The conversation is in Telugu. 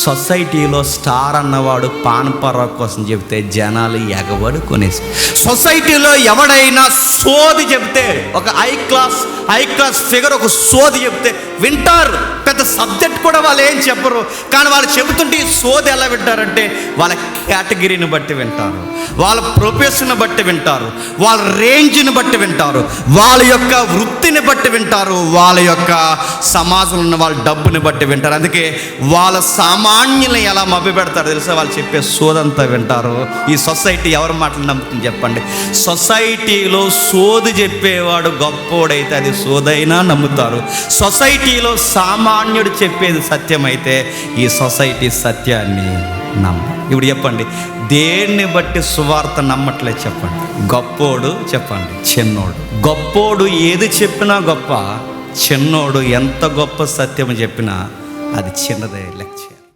సొసైటీలో స్టార్ అన్నవాడు పాన్ పరాగ్ కోసం చెప్తే జనాలు ఎగబడి కొనేసి, సొసైటీలో ఎవడైనా సోది చెప్తే, ఒక హై క్లాస్ ఫిగర్ ఒక సోది చెప్తే వింటారు. పెద్ద సబ్జెక్ట్ కూడా వాళ్ళు ఏం చెప్పరు, కానీ వాళ్ళు చెబుతుంటే ఈ సోది ఎలా వింటారంటే వాళ్ళ కేటగిరీని బట్టి వింటారు, వాళ్ళ ప్రొఫెషన్ బట్టి వింటారు, వాళ్ళ రేంజ్ని బట్టి వింటారు, వాళ్ళ యొక్క వృత్తిని బట్టి వింటారు, వాళ్ళ యొక్క సమాజంలో ఉన్న వాళ్ళ డబ్బుని బట్టి వింటారు. అందుకే వాళ్ళ సామాన్యులను ఎలా మభ్య పెడతారు తెలుసా? వాళ్ళు చెప్పే సోదంతా వింటారు. ఈ సొసైటీ ఎవరి మాటలు నమ్ముతుంది చెప్పండి? సొసైటీలో సోది చెప్పేవాడు గొప్పోడైతే అది సోదైనా నమ్ముతారు. సొసైటీలో సామాన్యుడు చెప్పేది సత్యమైతే ఈ సొసైటీ సత్యాన్ని నమ్మరు. ఇప్పుడు చెప్పండి, దేన్ని బట్టి సువార్త నమ్మట్లేదు చెప్పండి? గొప్పోడు చెప్పండి, చిన్నోడు. గొప్పోడు ఏది చెప్పినా గొప్ప, చిన్నోడు ఎంత గొప్ప సత్యం చెప్పినా అది చిన్నదే లెక్క.